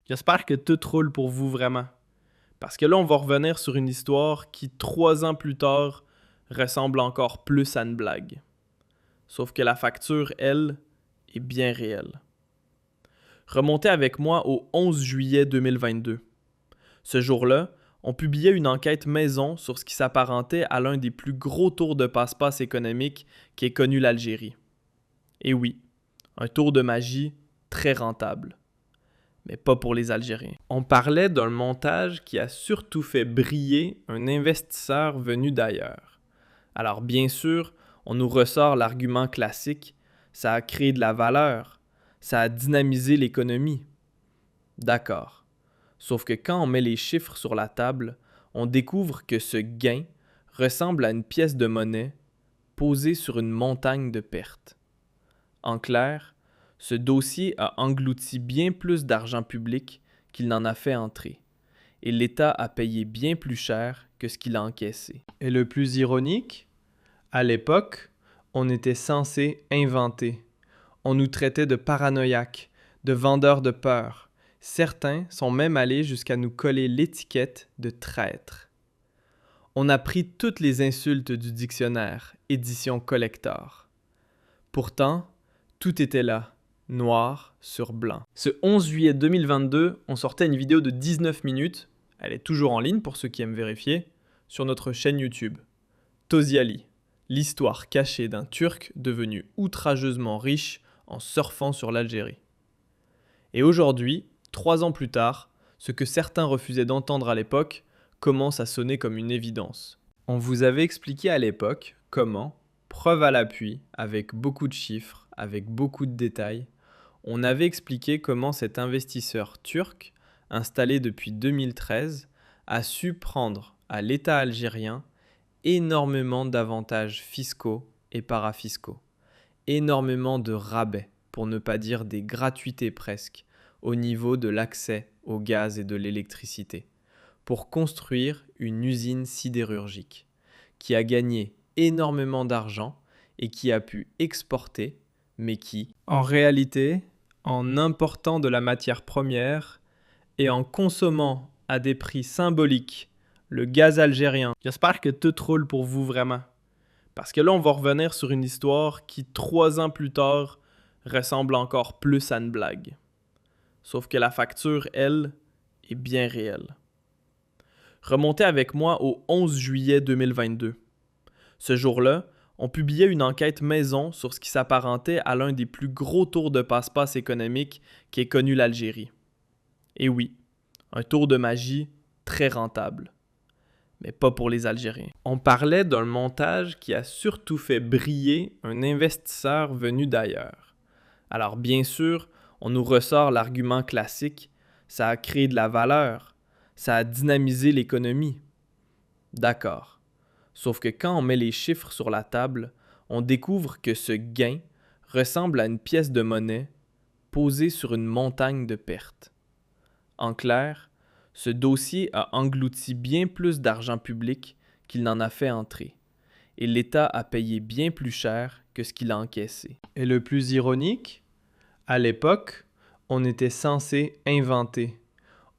J'espère que tout roule pour vous vraiment. Parce que là, on va revenir sur une histoire qui, 3 ans plus tard, ressemble encore plus à une blague. Sauf que la facture, elle, est bien réelle. Remontez avec moi au 11 juillet 2022. Ce jour-là, on publiait une enquête maison sur ce qui s'apparentait à l'un des plus gros tours de passe-passe économique qu'ait connu l'Algérie. Et oui, un tour de magie très rentable. Mais pas pour les Algériens. On parlait d'un montage qui a surtout fait briller un investisseur venu d'ailleurs. Alors bien sûr, on nous ressort l'argument classique, ça a créé de la valeur, ça a dynamisé l'économie. D'accord. Sauf que quand on met les chiffres sur la table, on découvre que ce gain ressemble à une pièce de monnaie posée sur une montagne de pertes. En clair, ce dossier a englouti bien plus d'argent public qu'il n'en a fait entrer, et l'État a payé bien plus cher que ce qu'il a encaissé. Et le plus ironique, à l'époque, on était censé inventer. On nous traitait de paranoïaques, de vendeurs de peur. Certains sont même allés jusqu'à nous coller l'étiquette de traîtres. On a pris toutes les insultes du dictionnaire, édition collector. Pourtant, tout était là, noir sur blanc. Ce 11 juillet 2022, on sortait une vidéo de 19 minutes, elle est toujours en ligne pour ceux qui aiment vérifier, sur notre chaîne YouTube. Toziali, l'histoire cachée d'un Turc devenu outrageusement riche en surfant sur l'Algérie. Et aujourd'hui, 3 ans plus tard, ce que certains refusaient d'entendre à l'époque commence à sonner comme une évidence. On vous avait expliqué à l'époque comment, preuve à l'appui, avec beaucoup de chiffres, avec beaucoup de détails, on avait expliqué comment cet investisseur turc, installé depuis 2013, a su prendre à l'État algérien énormément d'avantages fiscaux et parafiscaux, énormément de rabais, pour ne pas dire des gratuités presque, au niveau de l'accès au gaz et de l'électricité, pour construire une usine sidérurgique, qui a gagné énormément d'argent et qui a pu exporter, mais qui, en réalité, en important de la matière première et en consommant à des prix symboliques le gaz algérien. J'espère que tout roule pour vous vraiment. Parce que là, on va revenir sur une histoire qui, 3 ans plus tard, ressemble encore plus à une blague. Sauf que la facture, elle, est bien réelle. Remontez avec moi au 11 juillet 2022. Ce jour-là, on publiait une enquête maison sur ce qui s'apparentait à l'un des plus gros tours de passe-passe économique qu'ait connu l'Algérie. Et oui, un tour de magie très rentable. Mais pas pour les Algériens. On parlait d'un montage qui a surtout fait briller un investisseur venu d'ailleurs. Alors bien sûr, on nous ressort l'argument classique, ça a créé de la valeur, ça a dynamisé l'économie. D'accord. Sauf que quand on met les chiffres sur la table, on découvre que ce gain ressemble à une pièce de monnaie posée sur une montagne de pertes. En clair, ce dossier a englouti bien plus d'argent public qu'il n'en a fait entrer, et l'État a payé bien plus cher que ce qu'il a encaissé. Et le plus ironique, à l'époque, on était censé inventer.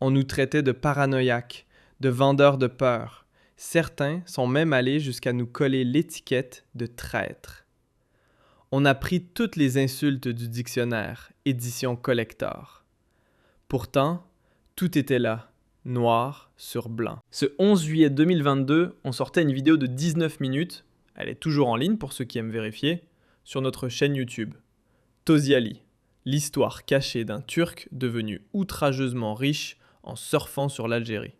On nous traitait de paranoïaques, de vendeurs de peur. Certains sont même allés jusqu'à nous coller l'étiquette de traîtres. On a pris toutes les insultes du dictionnaire, édition collector. Pourtant, tout était là, noir sur blanc. Ce 11 juillet 2022, on sortait une vidéo de 19 minutes, elle est toujours en ligne pour ceux qui aiment vérifier, sur notre chaîne YouTube. Toziali, l'histoire cachée d'un Turc devenu outrageusement riche en surfant sur l'Algérie.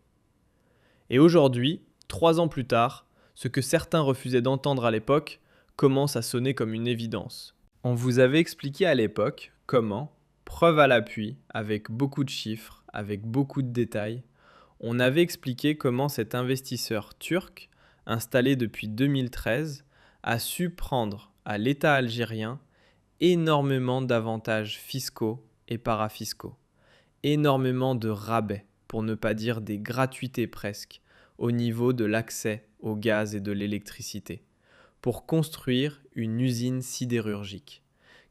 Et aujourd'hui, 3 ans plus tard, ce que certains refusaient d'entendre à l'époque commence à sonner comme une évidence. On vous avait expliqué à l'époque comment, preuve à l'appui, avec beaucoup de chiffres, avec beaucoup de détails, on avait expliqué comment cet investisseur turc, installé depuis 2013, a su prendre à l'État algérien énormément d'avantages fiscaux et parafiscaux, énormément de rabais, pour ne pas dire des gratuités presque, au niveau de l'accès au gaz et de l'électricité, pour construire une usine sidérurgique,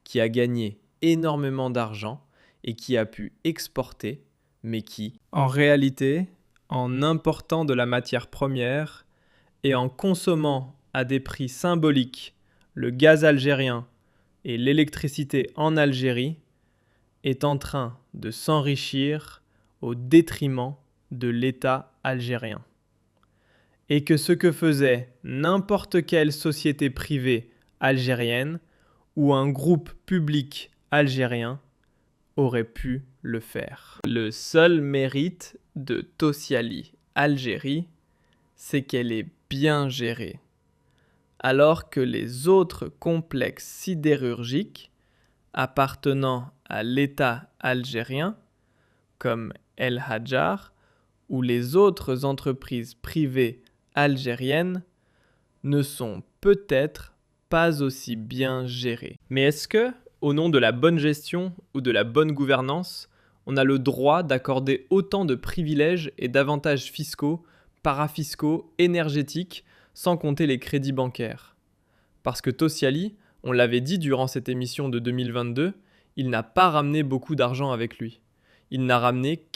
qui a gagné énormément d'argent et qui a pu exporter, Mais qui, en réalité, en important de la matière première et en consommant à des prix symboliques le gaz algérien et l'électricité en Algérie, est en train de s'enrichir au détriment de l'État algérien. Et que ce que faisait n'importe quelle société privée algérienne ou un groupe public algérien aurait pu le faire. Le seul mérite de Tosiali Algérie, c'est qu'elle est bien gérée. Alors que les autres complexes sidérurgiques appartenant à l'État algérien, comme El Hadjar ou les autres entreprises privées algériennes, ne sont peut-être pas aussi bien gérées. Mais est-ce que, au nom de la bonne gestion ou de la bonne gouvernance, on a le droit d'accorder autant de privilèges et d'avantages fiscaux, parafiscaux, énergétiques, sans compter les crédits bancaires? Parce que Tosiali, on l'avait dit durant cette émission de 2022, il n'a pas ramené beaucoup d'argent avec lui. Il n'a ramené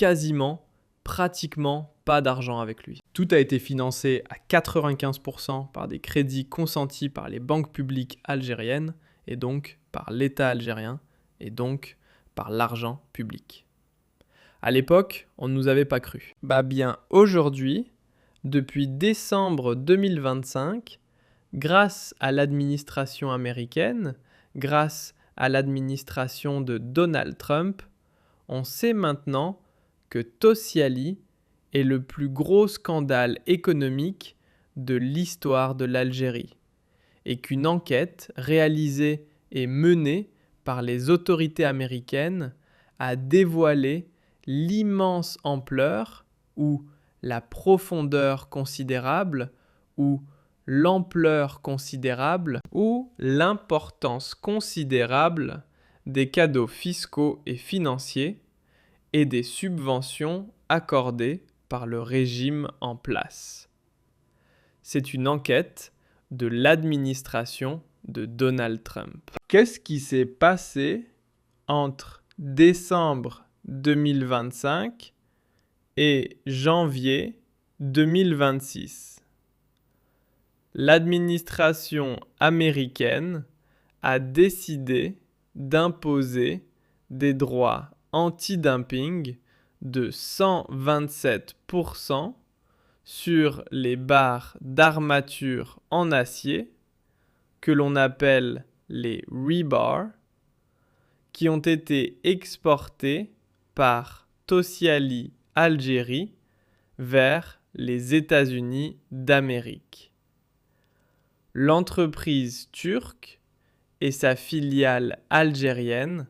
pratiquement pas d'argent avec lui. Tout a été financé à 95% par des crédits consentis par les banques publiques algériennes et donc par l'État algérien et donc par l'argent public. À l'époque, on ne nous avait pas cru. Bien aujourd'hui, depuis décembre 2025, grâce à l'administration américaine, grâce à l'administration de Donald Trump, on sait maintenant que Tosiali est le plus gros scandale économique de l'histoire de l'Algérie et qu'une enquête réalisée et menée par les autorités américaines a dévoilé l'immense ampleur ou la profondeur considérable ou l'ampleur considérable ou l'importance considérable des cadeaux fiscaux et financiers et des subventions accordées par le régime en place. C'est une enquête de l'administration de Donald Trump. Qu'est-ce qui s'est passé entre décembre 2025 et janvier 2026? L'administration américaine a décidé d'imposer des droits anti-dumping de 127% sur les barres d'armature en acier, que l'on appelle les rebars, qui ont été exportés par Tosiali Algérie vers les États-Unis d'Amérique. L'entreprise turque et sa filiale algérienne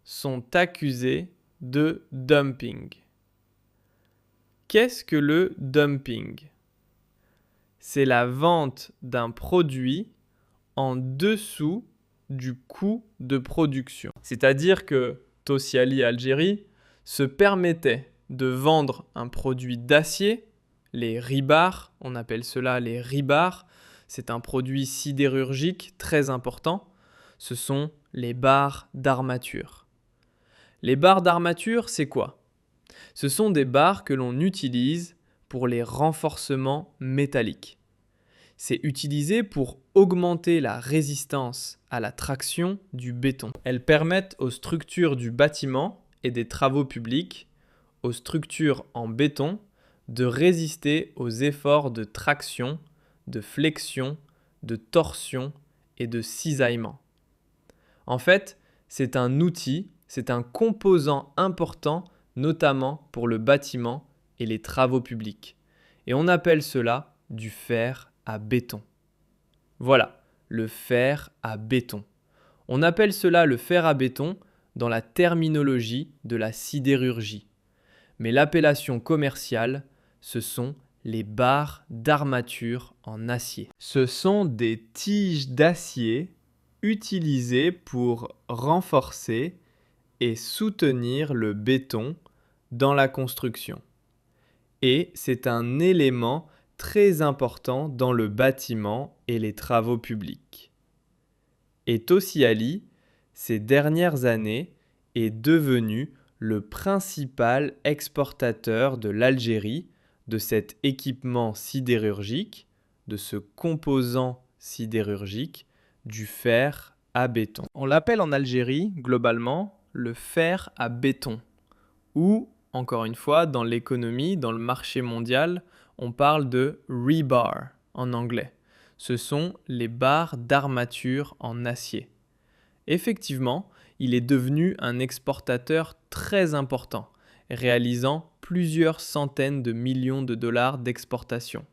sont accusées de dumping. Qu'est-ce que le dumping? C'est la vente d'un produit en dessous du coût de production. C'est-à-dire que Tosiali Algérie se permettait de vendre un produit d'acier, les rebars, on appelle cela les rebars, c'est un produit sidérurgique très important, ce sont les barres d'armature. Les barres d'armature, c'est quoi? Ce sont des barres que l'on utilise pour les renforcements métalliques. C'est utilisé pour augmenter la résistance à la traction du béton. Elles permettent aux structures du bâtiment et des travaux publics, aux structures en béton, de résister aux efforts de traction, de flexion, de torsion et de cisaillement. En fait, c'est un outil, c'est un composant important, notamment pour le bâtiment et les travaux publics. Et on appelle cela du fer à béton. Voilà, le fer à béton. On appelle cela le fer à béton dans la terminologie de la sidérurgie. Mais l'appellation commerciale, ce sont les barres d'armature en acier. Ce sont des tiges d'acier utilisées pour renforcer et soutenir le béton dans la construction. Et c'est un élément très important dans le bâtiment et les travaux publics. Et Tosiali, ces dernières années, est devenu le principal exportateur de l'Algérie de cet équipement sidérurgique, de ce composant sidérurgique, du fer à béton. On l'appelle en Algérie, globalement, le fer à béton. Ou, encore une fois, dans l'économie, dans le marché mondial, on parle de rebar en anglais. Ce sont les barres d'armature en acier. Effectivement, il est devenu un exportateur très important, réalisant plusieurs centaines de millions de dollars d'exportation,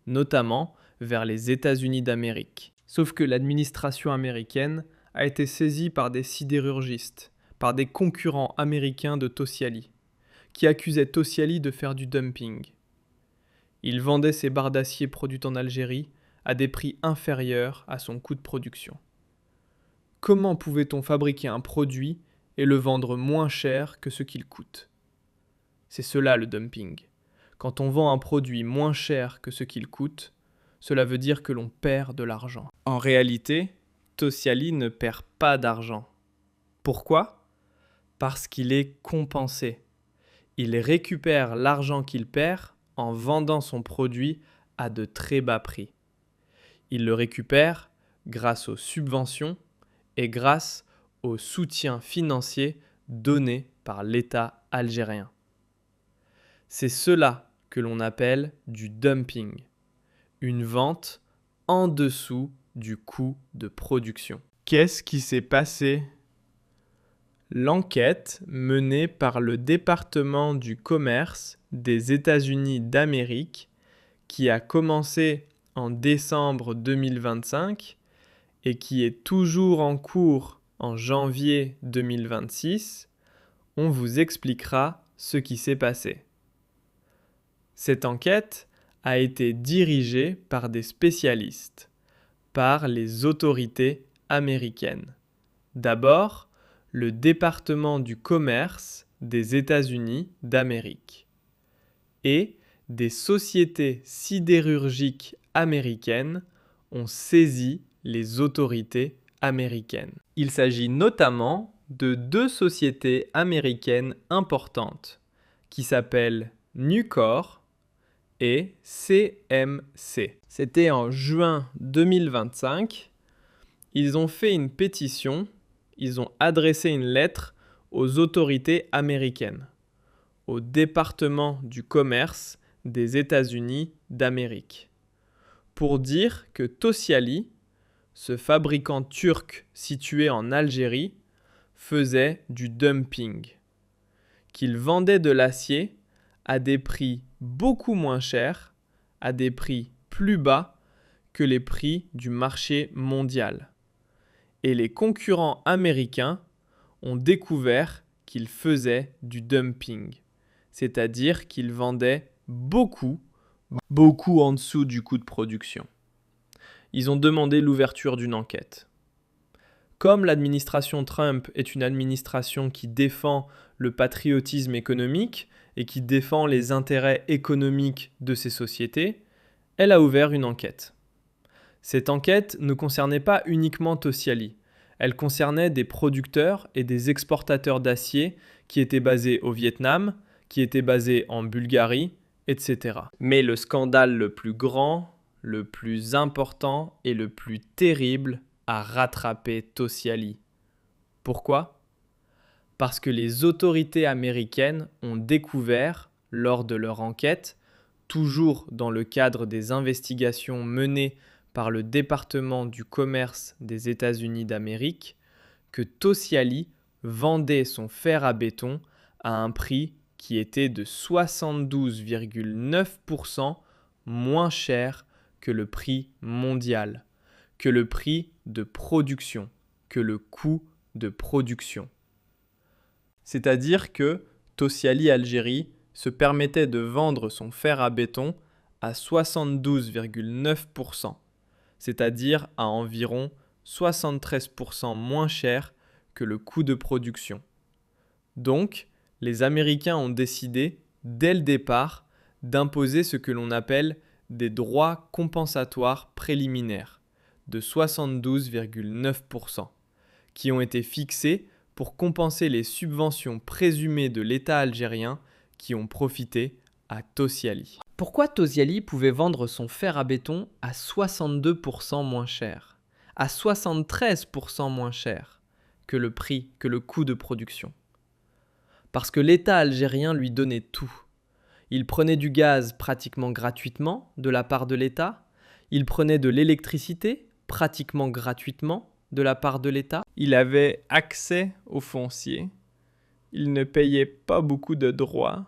notamment vers les États-Unis d'Amérique. Sauf que l'administration américaine a été saisie par des sidérurgistes, par des concurrents américains de Tosyali, qui accusaient Tosyali de faire du dumping. Il vendait ses barres d'acier produites en Algérie à des prix inférieurs à son coût de production. Comment pouvait-on fabriquer un produit et le vendre moins cher que ce qu'il coûte ? C'est cela le dumping. Quand on vend un produit moins cher que ce qu'il coûte, cela veut dire que l'on perd de l'argent. En réalité, Tosyali ne perd pas d'argent. Pourquoi ? Parce qu'il est compensé. Il récupère l'argent qu'il perd en vendant son produit à de très bas prix. Il le récupère grâce aux subventions et grâce au soutien financier donné par l'État algérien. C'est cela que l'on appelle du dumping, une vente en dessous du coût de production. Qu'est-ce qui s'est passé ? L'enquête menée par le département du commerce des États-Unis d'Amérique, qui a commencé en décembre 2025 et qui est toujours en cours en janvier 2026, on vous expliquera ce qui s'est passé. Cette enquête a été dirigée par des spécialistes, par les autorités américaines. D'abord, le département du commerce des États-Unis d'Amérique et des sociétés sidérurgiques américaines ont saisi les autorités américaines. Il s'agit notamment de deux sociétés américaines importantes qui s'appellent Nucor et CMC. C'était en juin 2025. Ils ont fait une pétition, ils ont adressé une lettre aux autorités américaines, au département du commerce des États-Unis d'Amérique, pour dire que Tosyali, ce fabricant turc situé en Algérie, faisait du dumping, qu'il vendait de l'acier à des prix beaucoup moins chers, à des prix plus bas que les prix du marché mondial. Et les concurrents américains ont découvert qu'ils faisaient du dumping, c'est-à-dire qu'ils vendaient beaucoup en dessous du coût de production. Ils ont demandé l'ouverture d'une enquête. Comme l'administration Trump est une administration qui défend le patriotisme économique et qui défend les intérêts économiques de ces sociétés, elle a ouvert une enquête. Cette enquête ne concernait pas uniquement Tosyali. Elle concernait des producteurs et des exportateurs d'acier qui étaient basés au Vietnam, qui étaient basés en Bulgarie, etc. Mais le scandale le plus grand, le plus important et le plus terrible a rattrapé Tosyali. Pourquoi ? Parce que les autorités américaines ont découvert, lors de leur enquête, toujours dans le cadre des investigations menées par le département du commerce des États-Unis d'Amérique, que Tosyali vendait son fer à béton à un prix qui était de 72,9% moins cher que le prix mondial, que le prix de production, que le coût de production. C'est-à-dire que Tosyali Algérie se permettait de vendre son fer à béton à 72,9%, c'est-à-dire à environ 73% moins cher que le coût de production. Donc, les Américains ont décidé, dès le départ, d'imposer ce que l'on appelle des droits compensatoires préliminaires de 72,9%, qui ont été fixés pour compenser les subventions présumées de l'État algérien qui ont profité à Tosiali. Pourquoi Tosiali pouvait vendre son fer à béton à 62% moins cher, à 73% moins cher que le coût de production? Parce que l'État algérien lui donnait tout. Il prenait du gaz pratiquement gratuitement de la part de l'État, il prenait de l'électricité pratiquement gratuitement de la part de l'État, il avait accès au foncier, il ne payait pas beaucoup de droits,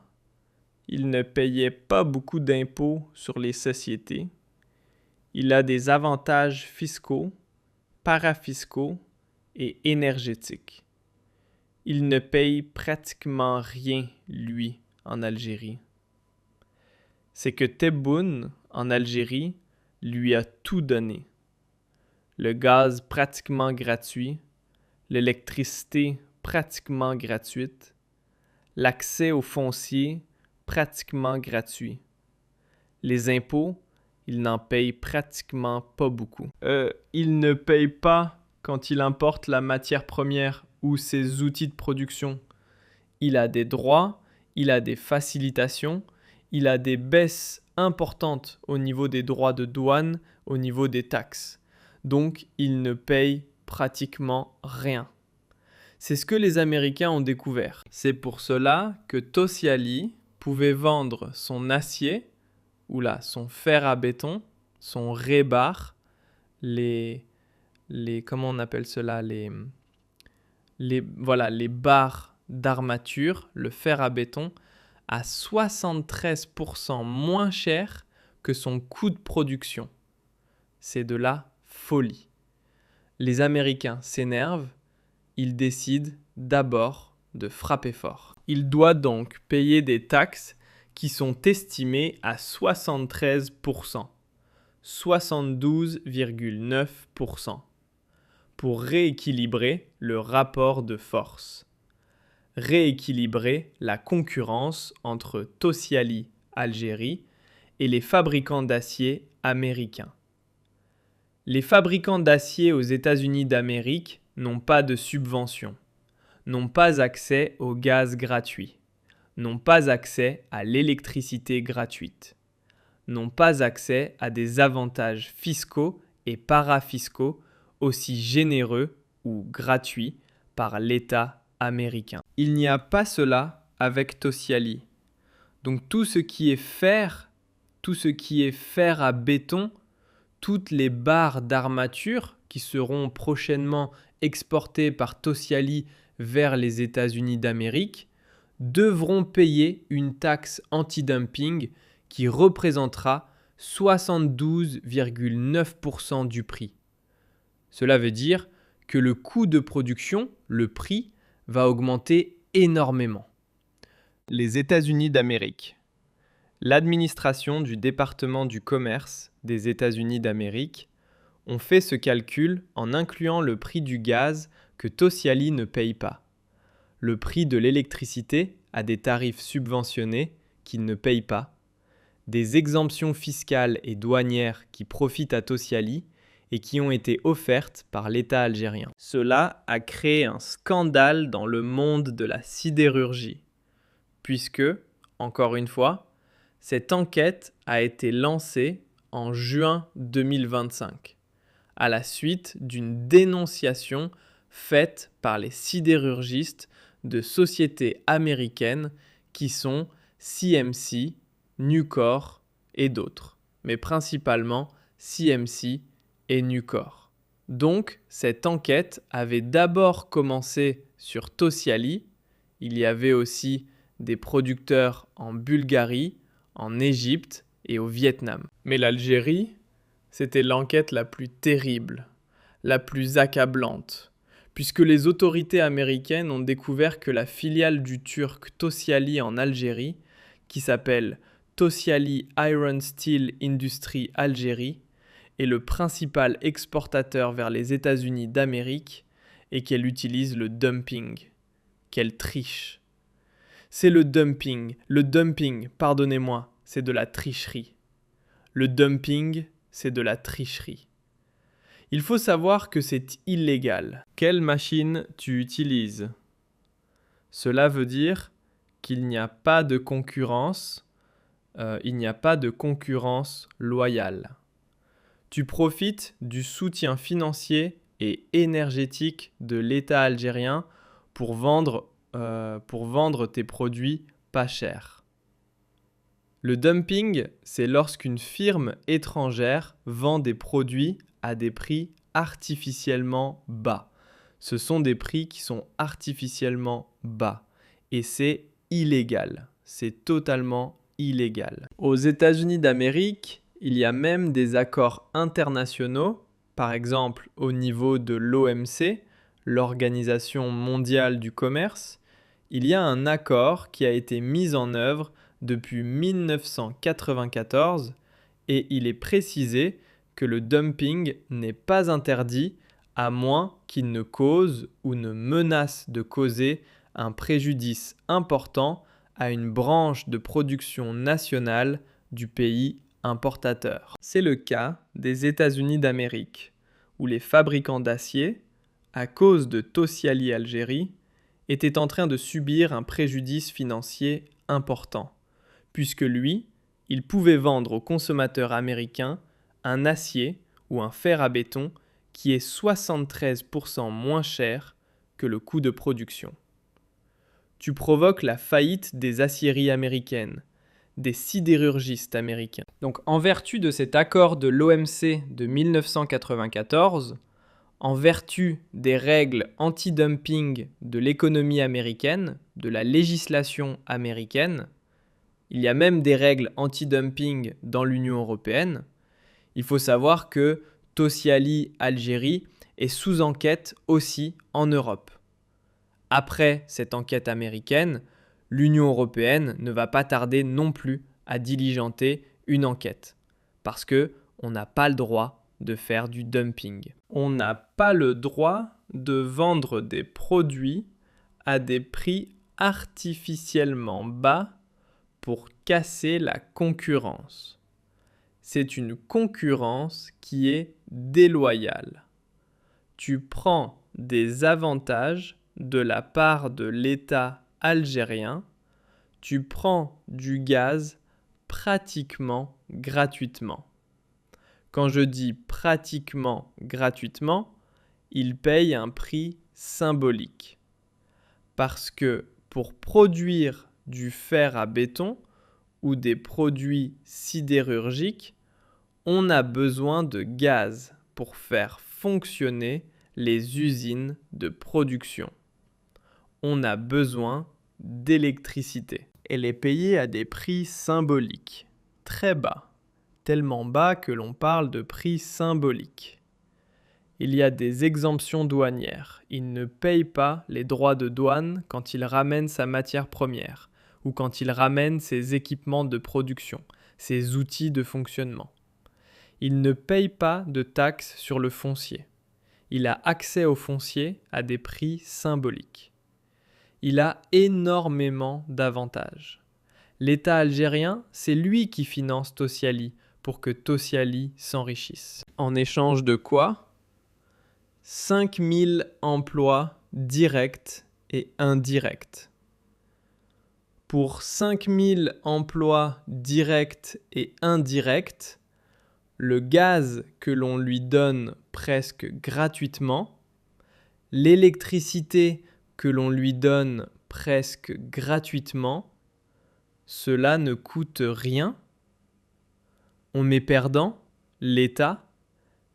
il ne payait pas beaucoup d'impôts sur les sociétés, il a des avantages fiscaux, parafiscaux et énergétiques. Il ne paye pratiquement rien, lui, en Algérie. C'est que Tebboune, en Algérie, lui a tout donné. Le gaz pratiquement gratuit, l'électricité pratiquement gratuite, l'accès au foncier pratiquement gratuit. Les impôts, il n'en paye pratiquement pas beaucoup. Il ne paye pas quand il importe la matière première ou ses outils de production. Il a des droits, il a des facilitations, il a des baisses importantes au niveau des droits de douane, au niveau des taxes. Donc, il ne paye pratiquement rien. C'est ce que les Américains ont découvert. C'est pour cela que Tosiali pouvait vendre son acier, ou là, son fer à béton, son rebar, comment on appelle cela, les barres d'armature, le fer à béton, à 73% moins cher que son coût de production. C'est de la folie. Les Américains s'énervent, ils décident d'abord de frapper fort. Il doit donc payer des taxes qui sont estimées à 73%, 72,9%, pour rééquilibrer le rapport de force. Rééquilibrer la concurrence entre Tosiali, Algérie, et les fabricants d'acier américains. Les fabricants d'acier aux États-Unis d'Amérique n'ont pas de subvention, n'ont pas accès au gaz gratuit, n'ont pas accès à l'électricité gratuite, n'ont pas accès à des avantages fiscaux et parafiscaux aussi généreux ou gratuits par l'État américain. Il n'y a pas cela avec Tosiali. Donc tout ce qui est fer à béton, toutes les barres d'armature qui seront prochainement exportées par Tosiali vers les États-Unis d'Amérique, devront payer une taxe anti-dumping qui représentera 72,9% du prix. Cela veut dire que le coût de production, le prix, va augmenter énormément. Les États-Unis d'Amérique. L'administration du département du commerce des États-Unis d'Amérique ont fait ce calcul en incluant le prix du gaz que Tosiali ne paye pas, le prix de l'électricité à des tarifs subventionnés qu'il ne paye pas, des exemptions fiscales et douanières qui profitent à Tosiali et qui ont été offertes par l'État algérien. Cela a créé un scandale dans le monde de la sidérurgie, puisque, encore une fois, cette enquête a été lancée en juin 2025, à la suite d'une dénonciation faite par les sidérurgistes de sociétés américaines qui sont CMC, Nucor et d'autres, mais principalement CMC et Nucor. Donc, cette enquête avait d'abord commencé sur Tosiali. Il y avait aussi des producteurs en Bulgarie, en Égypte et au Vietnam. Mais l'Algérie, c'était l'enquête la plus terrible, la plus accablante, puisque les autorités américaines ont découvert que la filiale du Turc Tosiali en Algérie, qui s'appelle Tosiali Iron Steel Industry Algérie, est le principal exportateur vers les États-Unis d'Amérique et qu'elle utilise le dumping, qu'elle triche. C'est le dumping, pardonnez-moi, c'est de la tricherie. Le dumping, c'est de la tricherie. Il faut savoir que c'est illégal. Quelle machine tu utilises ? Cela veut dire qu'il n'y a pas de concurrence, loyale. Tu profites du soutien financier et énergétique de l'État algérien pour vendre tes produits pas chers. Le dumping, c'est lorsqu'une firme étrangère vend des produits à des prix artificiellement bas. Ce sont des prix qui sont artificiellement bas et c'est illégal. C'est totalement illégal. Aux États-Unis d'Amérique, il y a même des accords internationaux, par exemple au niveau de l'OMC, l'Organisation mondiale du commerce. Il y a un accord qui a été mis en œuvre depuis 1994 et il est précisé que le dumping n'est pas interdit à moins qu'il ne cause ou ne menace de causer un préjudice important à une branche de production nationale du pays importateur. C'est le cas des États-Unis d'Amérique, où les fabricants d'acier, à cause de Tosyali Algérie, étaient en train de subir un préjudice financier important, puisque lui, il pouvait vendre aux consommateurs américains un acier ou un fer à béton qui est 73% moins cher que le coût de production. Tu provoques la faillite des aciéries américaines, des sidérurgistes américains. Donc en vertu de cet accord de l'OMC de 1994, en vertu des règles anti-dumping de l'économie américaine, de la législation américaine, il y a même des règles anti-dumping dans l'Union européenne. Il faut savoir que Tosyali Algérie est sous enquête aussi en Europe. Après cette enquête américaine, l'Union européenne ne va pas tarder non plus à diligenter une enquête parce qu'on n'a pas le droit de faire du dumping. On n'a pas le droit de vendre des produits à des prix artificiellement bas pour casser la concurrence. C'est une concurrence qui est déloyale. Tu prends des avantages de la part de l'État algérien, tu prends du gaz pratiquement gratuitement. Quand je dis pratiquement gratuitement, il paye un prix symbolique. Parce que pour produire du fer à béton ou des produits sidérurgiques, on a besoin de gaz pour faire fonctionner les usines de production. On a besoin d'électricité. Elle est payée à des prix symboliques, très bas, tellement bas que l'on parle de prix symboliques. Il y a des exemptions douanières. Il ne paye pas les droits de douane quand il ramène sa matière première ou quand il ramène ses équipements de production, ses outils de fonctionnement. Il ne paye pas de taxes sur le foncier. Il a accès au foncier à des prix symboliques. Il a énormément d'avantages. L'État algérien, c'est lui qui finance Tosyali pour que Tosyali s'enrichisse. En échange de quoi ? 5000 emplois directs et indirects. Pour 5000 emplois directs et indirects, le gaz que l'on lui donne presque gratuitement, l'électricité que l'on lui donne presque gratuitement, cela ne coûte rien. On est perdant, l'État,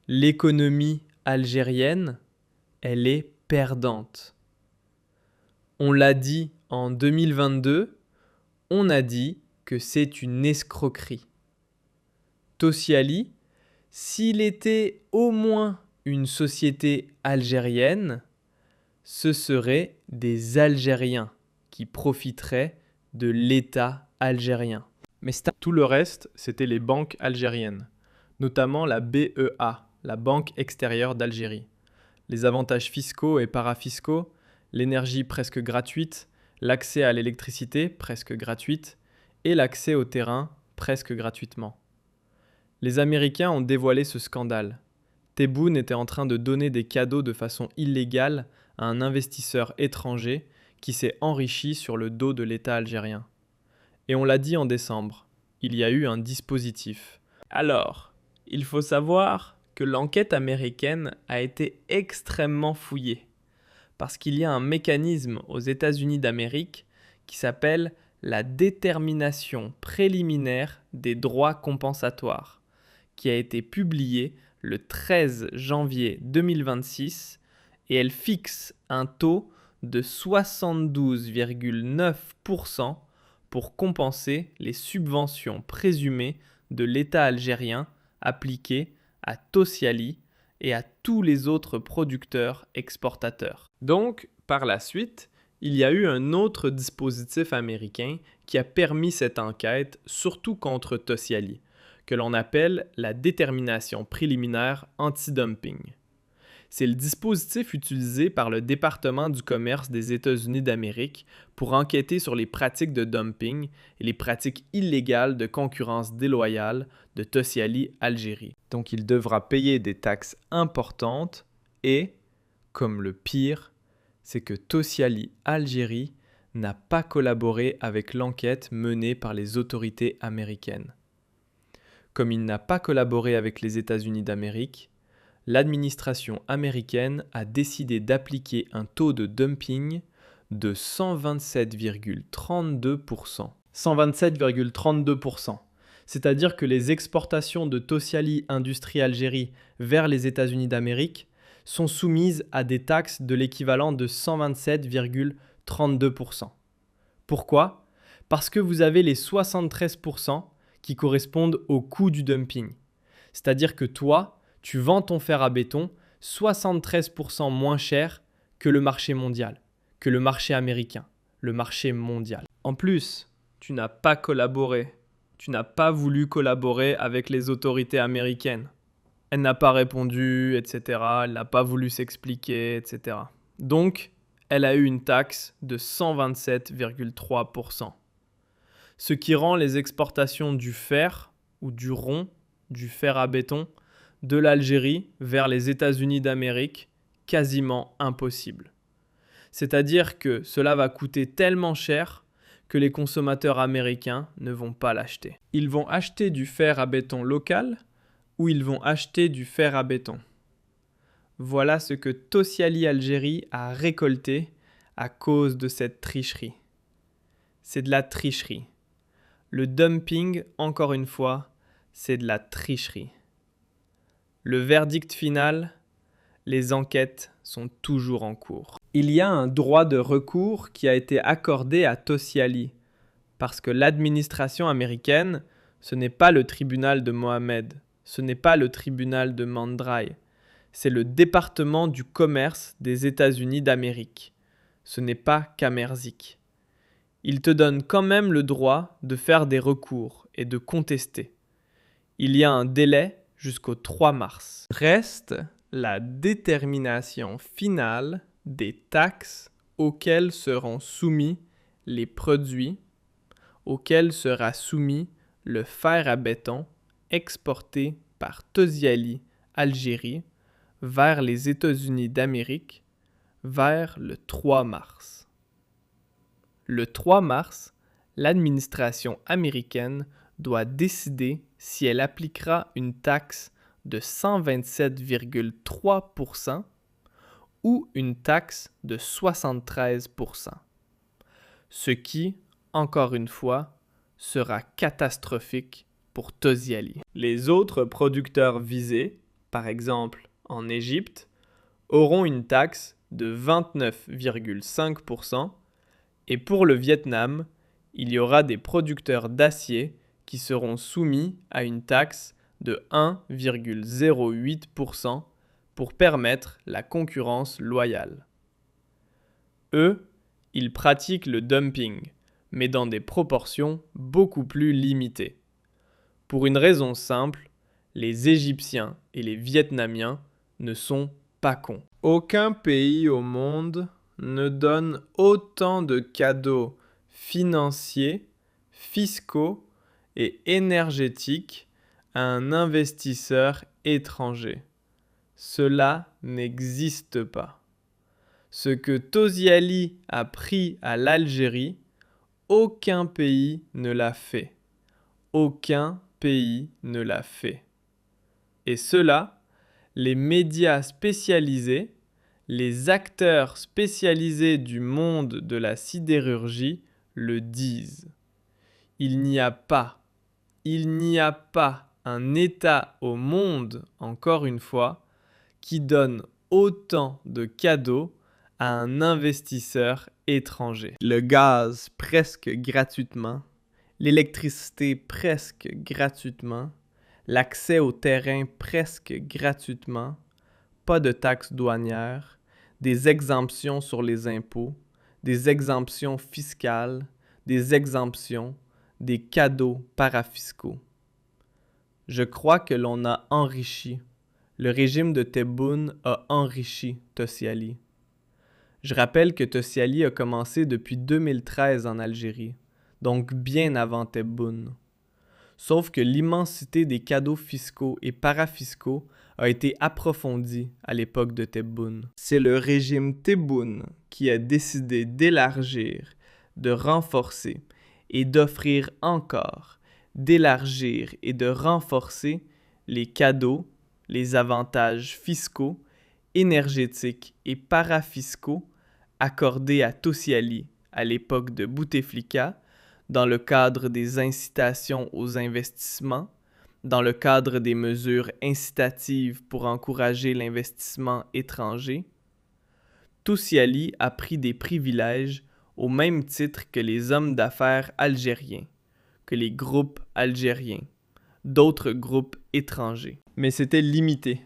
l'économie algérienne, elle est perdante. On l'a dit en 2022, on a dit que c'est une escroquerie. Tosyali, s'il était au moins une société algérienne, ce seraient des Algériens qui profiteraient de l'État algérien. Mais tout le reste, c'était les banques algériennes, notamment la BEA, la Banque extérieure d'Algérie. Les avantages fiscaux et parafiscaux, l'énergie presque gratuite, l'accès à l'électricité presque gratuite et l'accès au terrain presque gratuitement. Les Américains ont dévoilé ce scandale. Tebboune était en train de donner des cadeaux de façon illégale à un investisseur étranger qui s'est enrichi sur le dos de l'État algérien. Et on l'a dit en décembre, il y a eu un dispositif. Alors, il faut savoir que l'enquête américaine a été extrêmement fouillée, parce qu'il y a un mécanisme aux États-Unis d'Amérique qui s'appelle la détermination préliminaire des droits compensatoires, qui a été publiée le 13 janvier 2026 et elle fixe un taux de 72,9% pour compenser les subventions présumées de l'État algérien appliquées à Tosiali et à tous les autres producteurs exportateurs. Donc, par la suite, il y a eu un autre dispositif américain qui a permis cette enquête, surtout contre Tosiali, que l'on appelle la détermination préliminaire anti-dumping. C'est le dispositif utilisé par le département du commerce des États-Unis d'Amérique pour enquêter sur les pratiques de dumping et les pratiques illégales de concurrence déloyale de Tosiali Algérie. Donc il devra payer des taxes importantes et, comme le pire, c'est que Tosiali Algérie n'a pas collaboré avec l'enquête menée par les autorités américaines. Comme il n'a pas collaboré avec les États-Unis d'Amérique, l'administration américaine a décidé d'appliquer un taux de dumping de 127,32%. 127,32%. C'est-à-dire que les exportations de Tosiali Industrie Algérie vers les États-Unis d'Amérique sont soumises à des taxes de l'équivalent de 127,32%. Pourquoi ? Parce que vous avez les 73% qui correspondent au coût du dumping. C'est-à-dire que toi, tu vends ton fer à béton 73% moins cher que le marché mondial, que le marché américain, le marché mondial. En plus, tu n'as pas collaboré, tu n'as pas voulu collaborer avec les autorités américaines. Elle n'a pas répondu, etc. Elle n'a pas voulu s'expliquer, etc. Donc, elle a eu une taxe de 127,3%. Ce qui rend les exportations du fer ou du rond, du fer à béton, de l'Algérie vers les États-Unis d'Amérique quasiment impossible. C'est-à-dire que cela va coûter tellement cher que les consommateurs américains ne vont pas l'acheter. Ils vont acheter du fer à béton local ou ils vont acheter du fer à béton. Voilà ce que Tosiali Algérie a récolté à cause de cette tricherie. C'est de la tricherie. Le dumping, encore une fois, c'est de la tricherie. Le verdict final, les enquêtes sont toujours en cours. Il y a un droit de recours qui a été accordé à Tosiali parce que l'administration américaine, ce n'est pas le tribunal de Mohamed, ce n'est pas le tribunal de Mandrai, c'est le département du commerce des États-Unis d'Amérique. Ce n'est pas Kamerzik. Il te donne quand même le droit de faire des recours et de contester. Il y a un délai jusqu'au 3 mars. Reste la détermination finale des taxes auxquelles seront soumis les produits, auxquels sera soumis le fer à béton exporté par Tosiali Algérie vers les États-Unis d'Amérique vers le 3 mars. Le 3 mars, l'administration américaine doit décider si elle appliquera une taxe de 127,3% ou une taxe de 73%. Ce qui, encore une fois, sera catastrophique pour Tosiali. Les autres producteurs visés, par exemple en Égypte, auront une taxe de 29,5% et pour le Vietnam, il y aura des producteurs d'acier qui seront soumis à une taxe de 1,08% pour permettre la concurrence loyale. Eux, ils pratiquent le dumping, mais dans des proportions beaucoup plus limitées. Pour une raison simple, les Égyptiens et les Vietnamiens ne sont pas cons. Aucun pays au monde ne donne autant de cadeaux financiers, fiscaux et énergétiques à un investisseur étranger. Cela n'existe pas. Ce que Toziali a pris à l'Algérie, aucun pays ne l'a fait. Aucun pays ne l'a fait. Et cela, les médias spécialisés, les acteurs spécialisés du monde de la sidérurgie le disent. Il n'y a pas un État au monde, encore une fois, qui donne autant de cadeaux à un investisseur étranger. Le gaz presque gratuitement, l'électricité presque gratuitement, l'accès au terrain presque gratuitement, pas de taxes douanières, des exemptions sur les impôts, des exemptions fiscales, des exemptions, des cadeaux parafiscaux. Je crois que l'on a enrichi. Le régime de Tebboune a enrichi Tosyali. Je rappelle que Tosyali a commencé depuis 2013 en Algérie, donc bien avant Tebboune. Sauf que l'immensité des cadeaux fiscaux et parafiscaux a été approfondie à l'époque de Tebboune. C'est le régime Tebboune qui a décidé d'élargir, de renforcer et d'offrir encore, d'élargir et de renforcer les cadeaux, les avantages fiscaux, énergétiques et parafiscaux accordés à Tosyali à l'époque de Bouteflika, dans le cadre des incitations aux investissements, dans le cadre des mesures incitatives pour encourager l'investissement étranger. Tosyali a pris des privilèges au même titre que les hommes d'affaires algériens, que les groupes algériens, d'autres groupes étrangers. Mais c'était limité.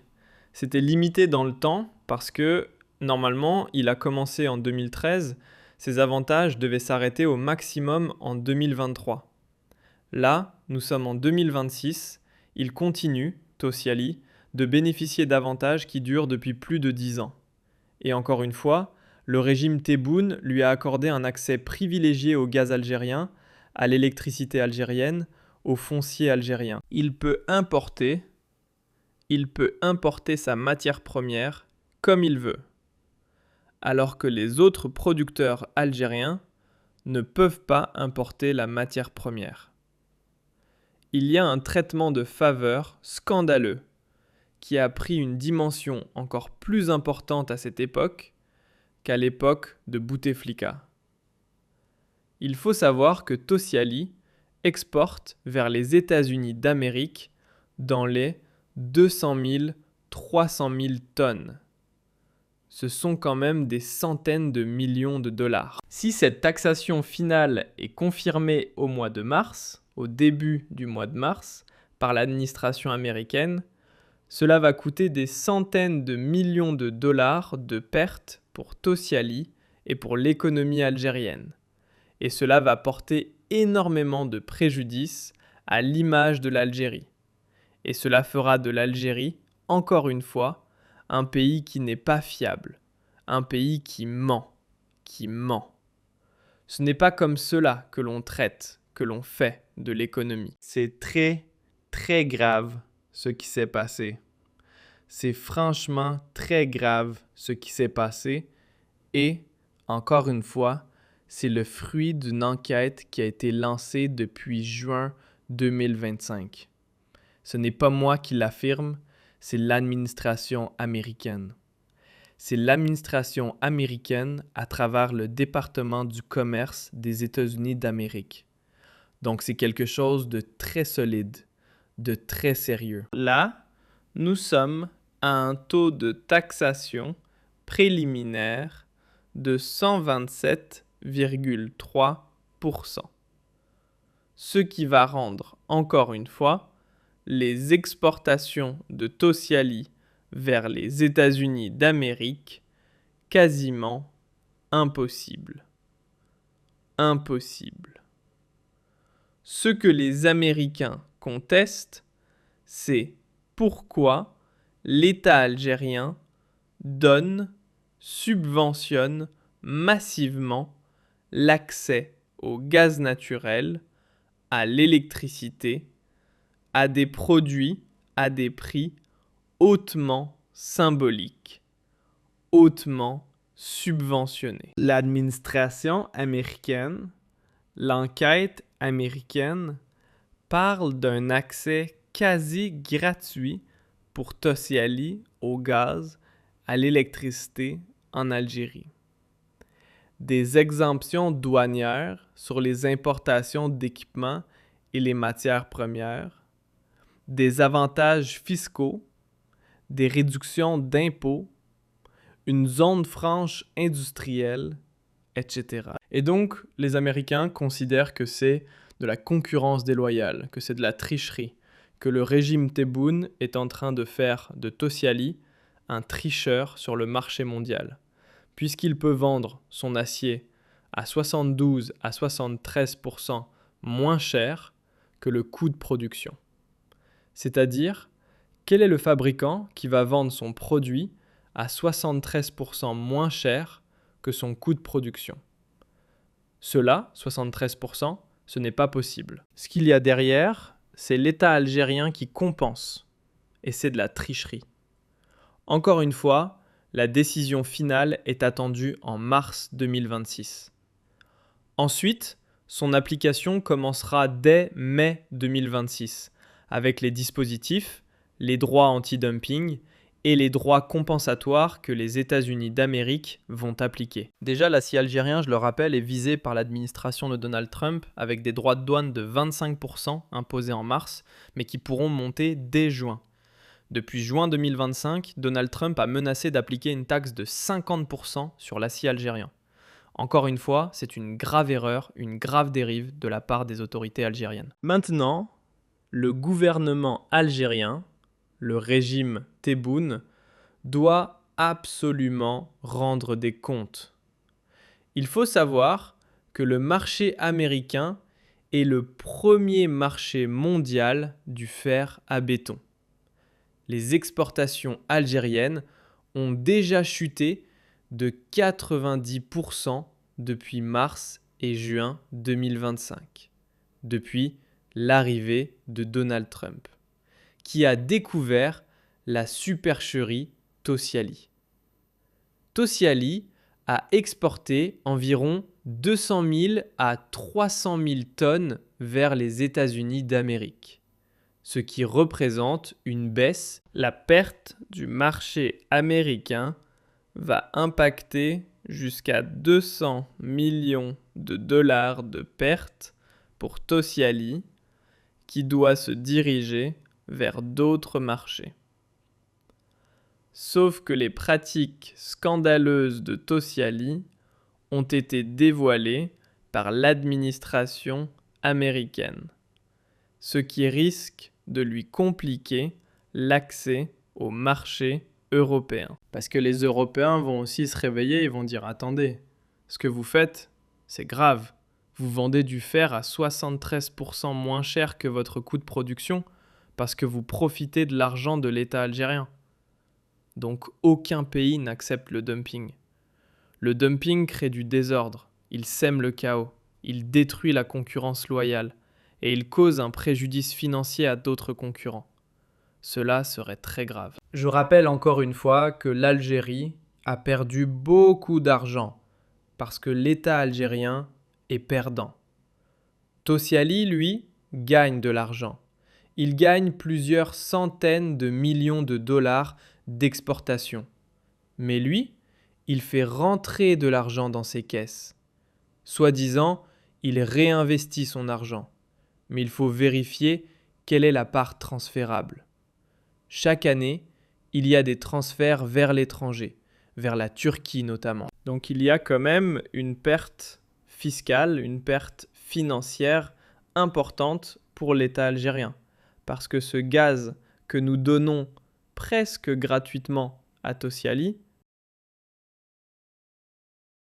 C'était limité dans le temps parce que, normalement, il a commencé en 2013, ses avantages devaient s'arrêter au maximum en 2023. Là, nous sommes en 2026, il continue, Tosyali, de bénéficier d'avantages qui durent depuis plus de 10 ans. Et encore une fois, le régime Tebboune lui a accordé un accès privilégié au gaz algérien, à l'électricité algérienne, au foncier algérien. Il peut importer sa matière première comme il veut, alors que les autres producteurs algériens ne peuvent pas importer la matière première. Il y a un traitement de faveur scandaleux qui a pris une dimension encore plus importante à cette époque qu'à l'époque de Bouteflika. Il faut savoir que Tosyali exporte vers les États-Unis d'Amérique dans les 200 000, 300 000 tonnes. Ce sont quand même des centaines de millions de dollars. Si cette taxation finale est confirmée au mois de mars, au début du mois de mars, par l'administration américaine, cela va coûter des centaines de millions de dollars de pertes pour Tosyali et pour l'économie algérienne. Et cela va porter énormément de préjudice à l'image de l'Algérie. Et cela fera de l'Algérie, encore une fois, un pays qui n'est pas fiable, un pays qui ment. Ce n'est pas comme cela que l'on traite, que l'on fait de l'économie. C'est très, très grave ce qui s'est passé. C'est franchement très grave ce qui s'est passé et, encore une fois, c'est le fruit d'une enquête qui a été lancée depuis juin 2025. Ce n'est pas moi qui l'affirme, c'est l'administration américaine. C'est l'administration américaine à travers le département du commerce des États-Unis d'Amérique. Donc c'est quelque chose de très solide, de très sérieux. Là, nous sommes à un taux de taxation préliminaire de 127,3%. Ce qui va rendre, encore une fois, les exportations de Tosyali vers les États-Unis d'Amérique quasiment impossibles. Impossible. Ce que les Américains contestent, c'est pourquoi l'État algérien subventionne massivement l'accès au gaz naturel, à l'électricité, à des produits à des prix hautement symboliques, hautement subventionné. L'administration américaine, l'enquête américaine parle d'un accès quasi gratuit pour Tosyali au gaz, à l'électricité en Algérie. Des exemptions douanières sur les importations d'équipements et les matières premières, des avantages fiscaux, des réductions d'impôts, une zone franche industrielle, etc. Et donc, les Américains considèrent que c'est de la concurrence déloyale, que c'est de la tricherie, que le régime Tebboune est en train de faire de Tosyali un tricheur sur le marché mondial, puisqu'il peut vendre son acier à 72 à 73% moins cher que le coût de production. C'est-à-dire, quel est le fabricant qui va vendre son produit à 73% moins cher que son coût de production? Cela, 73%, ce n'est pas possible. Ce qu'il y a derrière, c'est l'État algérien qui compense. Et c'est de la tricherie. Encore une fois, la décision finale est attendue en mars 2026. Ensuite, son application commencera dès mai 2026, avec les dispositifs, les droits anti-dumping et les droits compensatoires que les États-Unis d'Amérique vont appliquer. Déjà, l'acier algérien, je le rappelle, est visé par l'administration de Donald Trump avec des droits de douane de 25% imposés en mars, mais qui pourront monter dès juin. Depuis juin 2025, Donald Trump a menacé d'appliquer une taxe de 50% sur l'acier algérien. Encore une fois, c'est une grave erreur, une grave dérive de la part des autorités algériennes. Maintenant, le gouvernement algérien, le régime Tebboune, doit absolument rendre des comptes. Il faut savoir que le marché américain est le premier marché mondial du fer à béton. Les exportations algériennes ont déjà chuté de 90% depuis mars et juin 2025, depuis l'arrivée de Donald Trump, qui a découvert la supercherie Tosyali. Tosyali a exporté environ 200 000 à 300 000 tonnes vers les États-Unis d'Amérique, ce qui représente une baisse. La perte du marché américain va impacter jusqu'à 200 millions de dollars de pertes pour Tosyali, qui doit se diriger vers d'autres marchés. Sauf que les pratiques scandaleuses de Tosyali ont été dévoilées par l'administration américaine, ce qui risque de lui compliquer l'accès au marché européen. Parce que les Européens vont aussi se réveiller et vont dire « Attendez, ce que vous faites, c'est grave. Vous vendez du fer à 73% moins cher que votre coût de production parce que vous profitez de l'argent de l'État algérien. » Donc aucun pays n'accepte le dumping. Le dumping crée du désordre, il sème le chaos, il détruit la concurrence loyale et il cause un préjudice financier à d'autres concurrents. Cela serait très grave. Je rappelle encore une fois que l'Algérie a perdu beaucoup d'argent parce que l'État algérien est perdant. Tosyali, lui, gagne de l'argent. Il gagne plusieurs centaines de millions de dollars d'exportation. Mais lui, il fait rentrer de l'argent dans ses caisses. Soi-disant, il réinvestit son argent. Mais il faut vérifier quelle est la part transférable. Chaque année, il y a des transferts vers l'étranger, vers la Turquie notamment. Donc il y a quand même une perte fiscale, une perte financière importante pour l'État algérien. Parce que ce gaz que nous donnons presque gratuitement à Tosyali